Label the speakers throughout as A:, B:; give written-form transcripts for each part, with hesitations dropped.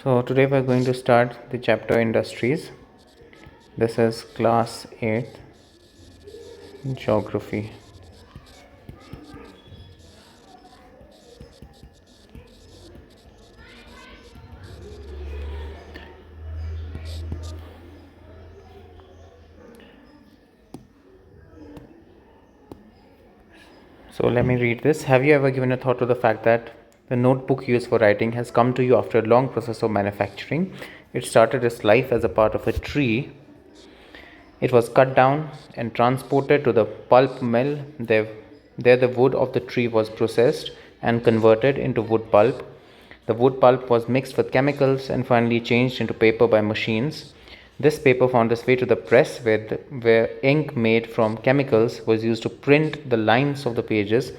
A: So today we are going to start the chapter Industries. This is class 8 Geography. So let me read this. Have you ever given a thought to the fact that the notebook used for writing has come to you after a long process of manufacturing? It started its life as a part of a tree. It was cut down and transported to the pulp mill. There the wood of the tree was processed and converted into wood pulp. The wood pulp was mixed with chemicals and finally changed into paper by machines. This paper found its way to the press where ink made from chemicals was used to print the lines of the pages.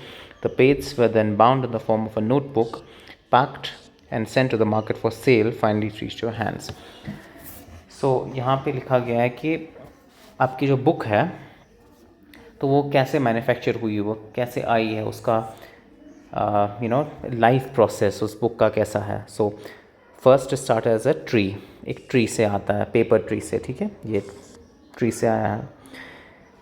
A: The pages were then bound in the form of a notebook, packed and sent to the market for sale, finally it reached your hands. So यहाँ पे लिखा गया है कि आपकी जो book है तो वो कैसे मैन्युफैक्चर हुई, वो कैसे आई है, उसका लाइफ प्रोसेस उस बुक का कैसा है. So first start as a tree, एक ट्री से आता है, पेपर ट्री से. ठीक है, ये ट्री से आया है.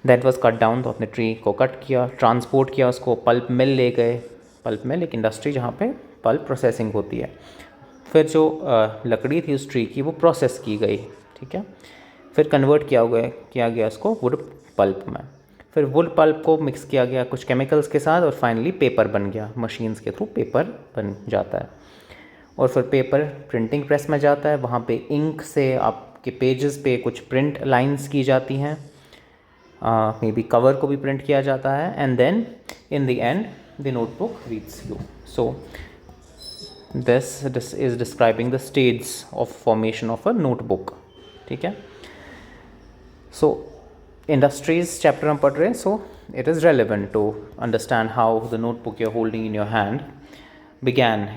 A: दैट वाज कट डाउन, तो अपने ट्री को कट किया, ट्रांसपोर्ट किया, उसको पल्प मिल ले गए. पल्प मिल एक इंडस्ट्री जहाँ पे पल्प प्रोसेसिंग होती है. फिर जो लकड़ी थी उस ट्री की वो प्रोसेस की गई. ठीक है, फिर कन्वर्ट किया गया उसको वुड पल्प में. फिर वुड पल्प को मिक्स किया गया कुछ केमिकल्स के साथ और फाइनली पेपर बन गया. मशीन्स के थ्रू पेपर बन जाता है और फिर पेपर प्रिंटिंग प्रेस में जाता है. वहाँ पे इंक से आपके पेजेस पे कुछ प्रिंट लाइंस की जाती हैं, मे बी कवर को भी प्रिंट किया जाता है. And then in the end the notebook reads you. So this is describing the stages of formation of a notebook. ठीक है, so industries chapter हम पढ़ रहे हैं. so it is relevant to understand how the notebook you're holding in your hand began,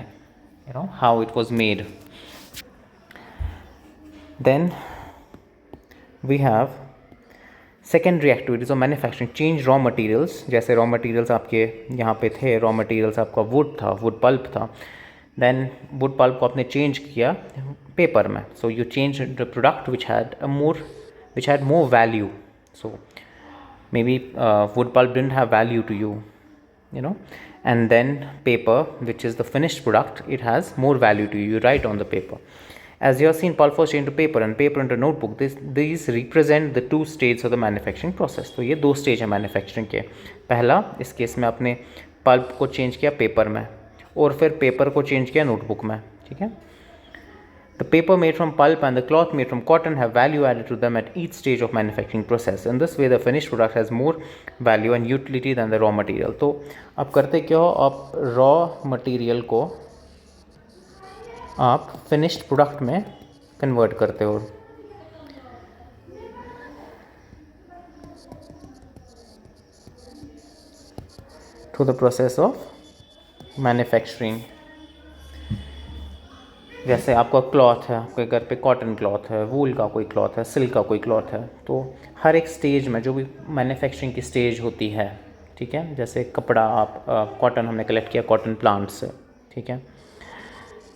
A: how it was made. Then we have secondary activities of manufacturing. change raw materials. जैसे raw materials आपके यहाँ पे थे, raw materials आपका wood था, wood pulp था. Then wood pulp को आपने चेंज किया पेपर में. So you change the product which had more value. So maybe wood pulp didn't have value to you, and then paper, which is the finished product, it has more value to you. You write on the paper. As you have seen, pulp was changed to paper and paper into notebook. These represent the two stages of the manufacturing process. तो ये दो stage है manufacturing के. पहला, इस case में आपने pulp को चेंज किया पेपर में और फिर पेपर को चेंज किया नोटबुक में. ठीक है, the paper made from pulp and the cloth made from cotton have value added to them at each stage of manufacturing process. In this way the finish product has more value and utility than the raw material. तो आप करते क्या हो, आप raw material को आप finished product में convert करते हो. Through the process of manufacturing. जैसे आपका क्लॉथ है, आपके घर पे कॉटन क्लॉथ है, वूल का कोई क्लॉथ है, सिल्क का कोई क्लॉथ है. तो हर एक स्टेज में जो भी मैन्युफैक्चरिंग की स्टेज होती है, ठीक है, जैसे कपड़ा आप कॉटन हमने कलेक्ट किया कॉटन प्लांट से. ठीक है,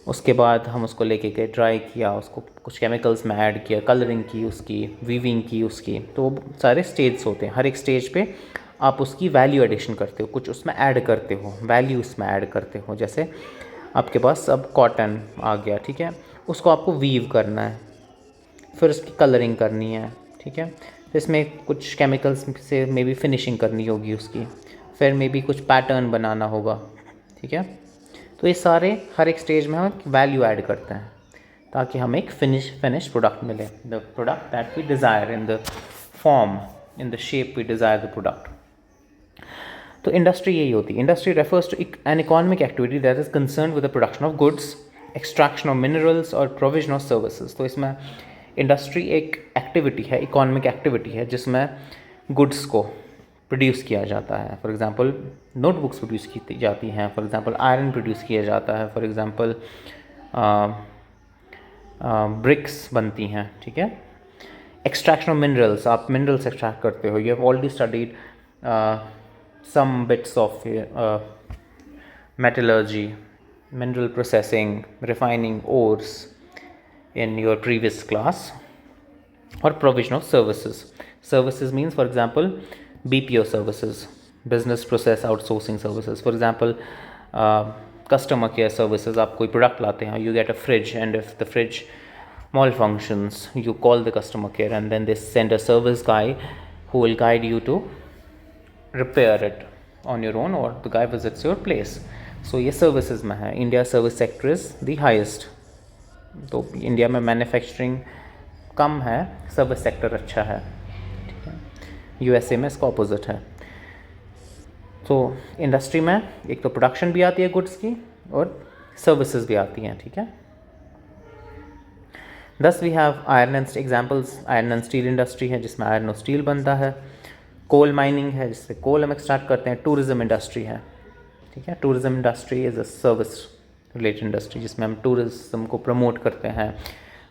A: उसके बाद हम उसको लेके गए, ड्राई किया, उसको कुछ केमिकल्स में ऐड किया, कलरिंग की उसकी, वीविंग की उसकी. तो सारे स्टेज होते हैं. हर एक स्टेज पे आप उसकी वैल्यू एडिशन करते हो, कुछ उसमें ऐड करते हो, वैल्यू उसमें ऐड करते हो. जैसे आपके पास अब कॉटन आ गया, ठीक है, उसको आपको वीव करना है, फिर उसकी कलरिंग करनी है. ठीक है, तो इसमें कुछ केमिकल्स से मे बी फिनिशिंग करनी होगी उसकी, फिर मे बी कुछ पैटर्न बनाना होगा. ठीक है, तो ये सारे हर एक स्टेज में हम वैल्यू ऐड करते हैं ताकि हमें एक फिनिश प्रोडक्ट मिले. The product that we desire in the form, in the shape we desire the product. तो इंडस्ट्री यही होती है. Industry refers to an economic activity that is concern with the production of goods, extraction of minerals और provision of services. तो इसमें industry एक activity है, economic activity है, जिसमें गुड्स को प्रोड्यूस किया जाता है. फॉर एग्जांपल नोटबुक्स प्रोड्यूस की जाती हैं, फॉर एग्जांपल आयरन प्रोड्यूस किया जाता है, फॉर एग्जांपल ब्रिक्स बनती हैं. ठीक है, एक्सट्रैक्शन ऑफ मिनरल्स, आप मिनरल्स एक्सट्रैक्ट करते हो. You have already studied some bits of metallurgy, mineral processing, refining ores, in your previous class, or provision of services. Services means, for example, BPO services, business process outsourcing services. For example, customer care services. आप कोई product लाते हैं, you get a fridge, and if the fridge malfunctions, you call the customer care, and then they send a service guy who will guide you to repair it on your own, or the guy visits your place. So ये services में है. India service sector is the highest. तो India में manufacturing कम है, service sector अच्छा है, ठीक है. यूएसए में इसका ऑपोजिट है. तो इंडस्ट्री में एक तो प्रोडक्शन भी आती है गुड्स की, और सर्विसेज भी आती हैं, ठीक है. Thus we have iron and examples. Iron and steel industry है जिसमें आयरन और स्टील बनता है. कोल माइनिंग है जिससे कोल हम एक्सट्रैक्ट करते हैं. टूरिज्म इंडस्ट्री है, ठीक है. Tourism industry is a service related industry जिसमें हम टूरिज्म को प्रमोट करते हैं.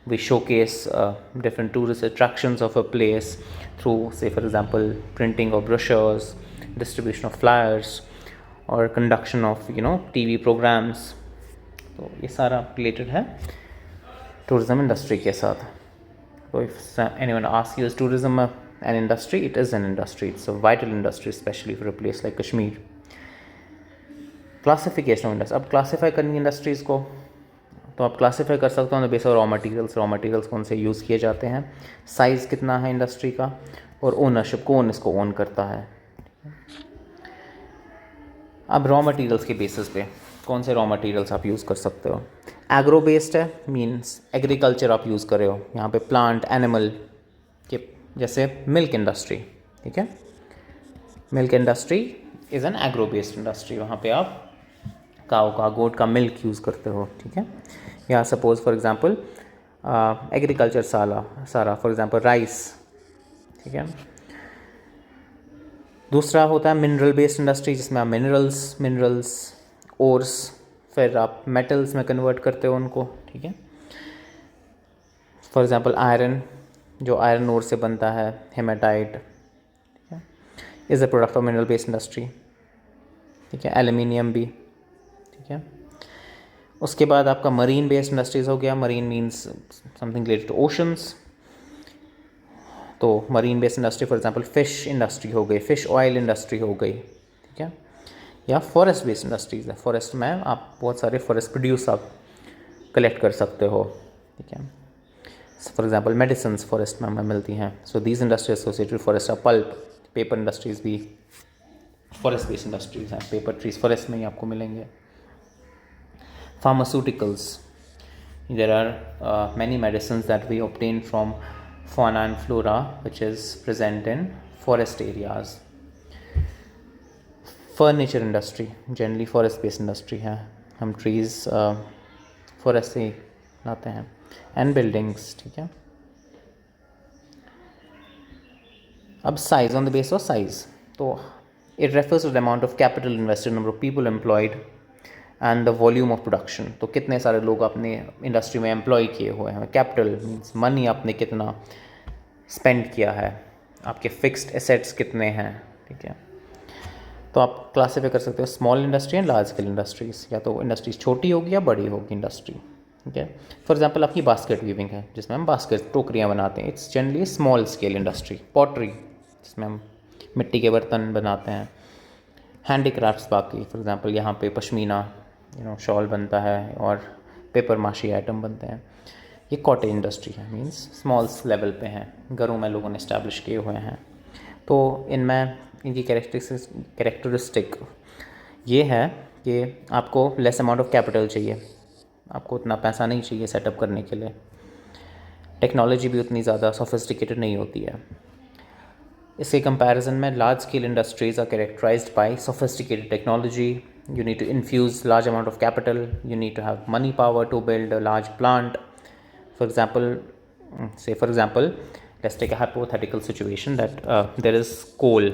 A: We showcase different tourist attractions of a place through, say for example, printing of brochures, distribution of flyers, और कंडक्शन ऑफ टीवी प्रोग्राम्स. तो ये सारा related है टूरिज्म इंडस्ट्री के साथ. तो if anyone asks you is tourism an industry, it is an industry. It's a vital industry, especially for a place like Kashmir. Classification of industry. अब classify करनी industries को, तो आप क्लासीफाई कर सकते हो base on raw materials. Raw materials कौन से यूज़ किए जाते हैं, साइज़ कितना है इंडस्ट्री का, और ओनरशिप, कौन इसको ओन करता है. अब रॉ मटेरियल्स के बेसिस पे कौन से रॉ मटेरियल्स आप यूज़ कर सकते हो. एग्रो बेस्ड है, मीन्स एग्रीकल्चर आप यूज़ कर रहे हो. यहाँ पे प्लांट एनिमल के, जैसे मिल्क इंडस्ट्री, ठीक है. Milk industry is an agro based industry. वहाँ पे आप काऊ का, गोट का मिल्क यूज़ करते हो, ठीक है. या सपोज फॉर एग्जांपल एग्रीकल्चर सारा फॉर एग्जांपल राइस, ठीक है. दूसरा होता है मिनरल बेस्ड इंडस्ट्री जिसमें आप मिनरल्स ओर्स, फिर आप मेटल्स में कन्वर्ट करते हो उनको, ठीक है. फॉर एग्जांपल आयरन, जो आयरन ओर से बनता है, हेमाटाइट, ठीक है, is a product of mineral based industry, ठीक है. एल्यूमिनियम भी, ठीक है. उसके बाद आपका मरीन बेस्ड इंडस्ट्रीज़ हो गया. Marine means something related to oceans. तो marine based industry for example fish industry हो गई, फिश ऑयल इंडस्ट्री हो गई, ठीक है. या फॉरेस्ट बेस्ड इंडस्ट्रीज़ है. फॉरेस्ट में आप बहुत सारे फॉरेस्ट प्रोड्यूस आप कलेक्ट कर सकते हो, ठीक है. फॉर एग्जांपल मेडिसिन्स फॉरेस्ट में हमें मिलती हैं. So these industry associated forest. Pulp, paper industries भी फॉरेस्ट बेस्ड इंडस्ट्रीज़ हैं. पेपर ट्रीज फॉरेस्ट में ही आपको मिलेंगे. Pharmaceuticals, there are many medicines that we obtain from fauna and flora which is present in forest areas. Furniture industry generally forest based industry है, हम trees forest से लाते हैं. And buildings, ठीक है. अब size, on the basis of size, तो it refers to the amount of capital invested, number of people employed and the volume of production. तो कितने सारे लोग आपने इंडस्ट्री में एम्प्लॉय किए हुए हैं. कैपिटल मीन्स मनी, आपने कितना स्पेंड किया है, आपके फिक्स्ड एसेट्स कितने हैं, ठीक है. तो आप क्लासीफाई कर सकते हो small industry and large scale industries. या तो इंडस्ट्रीज छोटी होगी या बड़ी होगी इंडस्ट्री, ठीक है. फॉर एग्जांपल आपकी बास्केट वीविंग है जिसमें हम बास्केट, टोकरियाँ बनाते हैं. It's generally small scale industry. Pottery जिसमें हम मिट्टी के बर्तन बनाते हैं. हैंडीक्राफ्ट्स बाकी, फॉर एग्जांपल यहाँ पे पश्मीना शॉल बनता है, और पेपर माशी आइटम बनते हैं. ये कॉटेज इंडस्ट्री है, मींस स्मॉल लेवल पे हैं, घरों में लोगों ने इस्टेब्लिश किए हुए हैं. तो इनमें इनकी कैरेक्टरिस्टिक ये है कि आपको लेस अमाउंट ऑफ कैपिटल चाहिए, आपको उतना पैसा नहीं चाहिए सेटअप करने के लिए. टेक्नोलॉजी भी उतनी ज़्यादा सोफिस्टिकेटेड नहीं होती है. इसके कंपैरिजन में large scale industries are characterised by sophisticated technology. You need to infuse large amount of capital. You need to have money power to build a large plant. For example, let's take a hypothetical situation that there is coal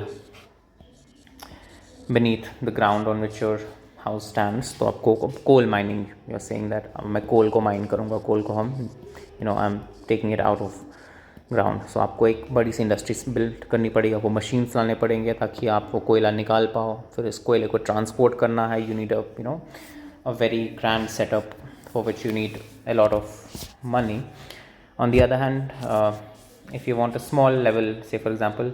A: beneath the ground on which your house stands. तो आपको coal mining, you are saying that मैं coal को mine करूँगा, coal को हम I'm taking it out of ground. So आपको एक बड़ी सी इंडस्ट्रीज बिल्ड करनी पड़ेगी, आपको मशीन्स लाने पड़ेंगे ताकि आप वो कोयला निकाल पाओ. फिर इस कोयले को ट्रांसपोर्ट करना है. You need a very grand setup for which you need a lot of money. On the other hand, if you want a small level, say for example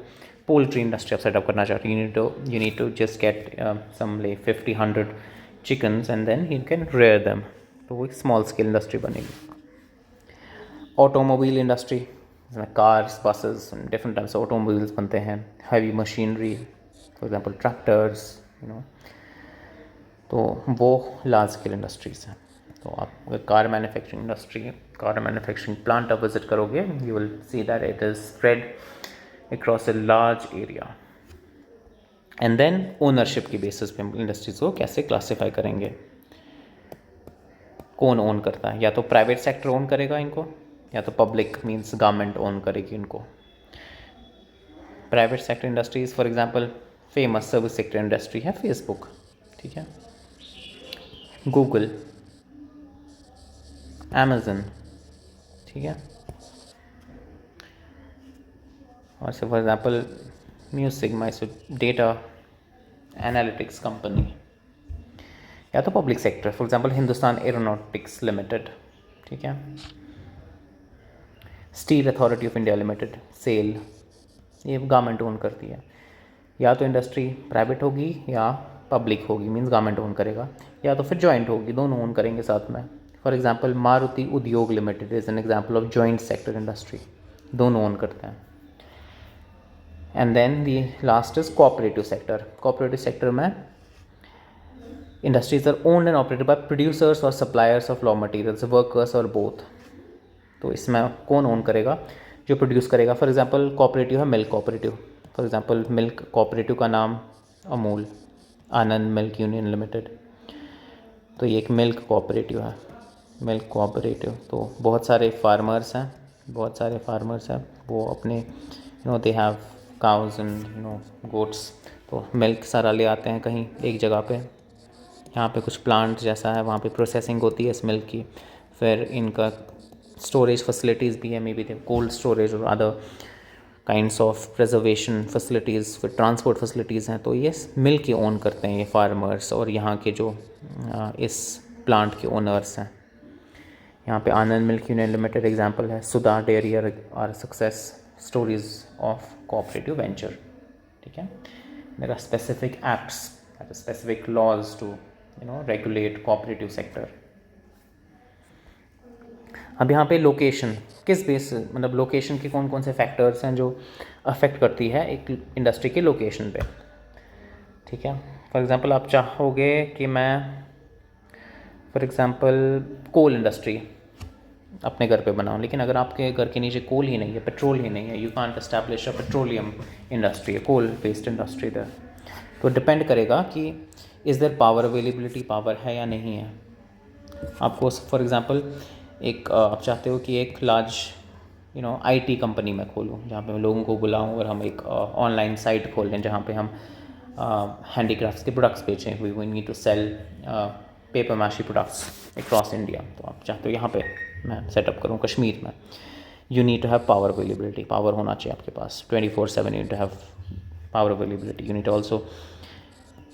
A: poultry industry आप setup करना चाहते हो, you need to just get some like 50-100 chickens and then you can rear them. तो वो एक small scale industry बनेगी. Automobile industry, cars, buses, different types of automobiles बनते हैं. Heavy machinery, for example tractors, तो वो large scale industries हैं. तो आप अगर कार मैन्युफैक्चरिंग प्लांट आप विजिट करोगे, you will see that it is spread across a large area. And then ownership की बेसिस पे इंडस्ट्रीज को कैसे क्लासीफाई करेंगे, कौन ओन करता है. या तो प्राइवेट सेक्टर ओन करेगा इनको, या तो पब्लिक मीन्स गवर्नमेंट ओन करेगी इनको. Private sector industries for example famous service sector industry है फेसबुक, ठीक है, गूगल, अमेज़न, ठीक है. और से फॉर एग्जांपल म्यूजिक माइसो डेटा एनालिटिक्स कंपनी. या तो public sector for example Hindustan Aeronautics Limited, ठीक है, steel authority of India limited SAIL, ये गवर्नमेंट ओन करती है. या तो इंडस्ट्री प्राइवेट होगी या पब्लिक होगी, मीन्स गवर्नमेंट ओन करेगा, या तो फिर जॉइंट होगी, दोनों ओन करेंगे साथ में. For example Maruti Udyog limited is an example of joint sector industry, दोनों ओन करते हैं. And then the last is cooperative sector. Cooperative sector में industries are owned and operated by producers और suppliers of raw materials, workers और both. तो इसमें कौन own करेगा, जो प्रोड्यूस करेगा. फॉर एग्जांपल कोऑपरेटिव है milk cooperative, for example milk cooperative का नाम Amul, Anand milk union limited. तो ये एक मिल्क कोऑपरेटिव है, मिल्क कोऑपरेटिव. तो बहुत सारे फार्मर्स हैं, वो अपने they have cause and goats, तो मिल्क सारा ले आते हैं कहीं एक जगह पे. यहाँ पे कुछ प्लांट जैसा है, वहाँ पे प्रोसेसिंग होती है इस मिल्क की, फिर इनका स्टोरेज फैसिलिटीज़ भी है, मे बी कोल्ड स्टोरेज और other kinds of preservation facilities, फिर ट्रांसपोर्ट फैसिलिटीज़ हैं. तो ये मिल्क के ओन करते हैं ये फार्मर्स, और यहाँ के जो इस प्लांट के ओनर्स हैं. यहाँ पे Anand milk union limited example है, Sudha dairy are success stories of cooperative venture, ठीक है. There are specific acts, specific laws to regulate cooperative sector. अब यहाँ पे लोकेशन किस बेस, मतलब लोकेशन के कौन कौन से फैक्टर्स हैं जो अफेक्ट करती है एक इंडस्ट्री के लोकेशन पे, ठीक है. फॉर एग्जांपल आप चाहोगे कि मैं फॉर एग्जांपल कोल इंडस्ट्री अपने घर पे बनाऊं, लेकिन अगर आपके घर के नीचे कोल ही नहीं है, पेट्रोल ही नहीं है, you can't establish a petroleum industry, coal based industry there. तो डिपेंड करेगा कि is there power availability, power है या नहीं है. आपको फॉर एग्जांपल एक आप चाहते हो कि एक लार्ज IT कंपनी मैं खोलूँ, जहाँ पे मैं लोगों को बुलाऊँ और हम एक ऑनलाइन साइट खोल लें जहाँ पे हम हैंडीक्राफ्ट्स के प्रोडक्ट्स बेचें. We need to sell paper mache products across India. तो आप चाहते हो यहाँ पे मैं सेटअप करूँ कश्मीर में, you need to have power availability, power होना चाहिए आपके पास 24/7. You need to have power availability. You need to also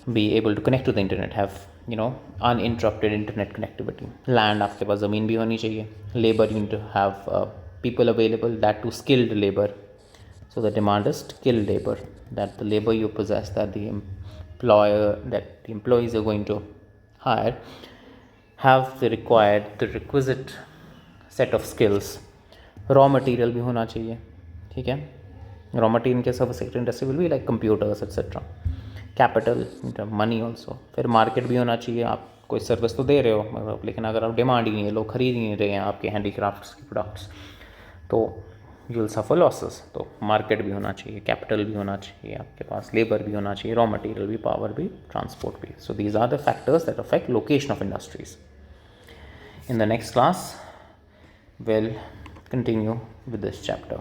A: be able to connect to the internet, have uninterrupted internet connectivity. Land आपके पास ज़मीन भी होनी चाहिए. Labour, you need to have people available, that to skilled labor. So the demand is skilled labor, that the labor you possess, that the employees are going to hire have the requisite set of skills. Raw material भी होना चाहिए, ठीक है. Raw material के service sector industry will be like computers etc. Capital, money also. फिर market भी होना चाहिए. आप कोई सर्विस तो दे रहे हो, लेकिन अगर आप डिमांड ही नहीं है, लोग खरीद ही नहीं रहे हैं आपके हैंडीक्राफ्ट्स के प्रोडक्ट्स, तो यू विल सफ़र लॉसेस. तो मार्केट भी होना चाहिए, कैपिटल भी होना चाहिए आपके पास, लेबर भी होना चाहिए, रॉ मटेरियल भी, पावर भी, ट्रांसपोर्ट भी. So these are the factors that affect location of industries. In the next class we'll continue with this chapter.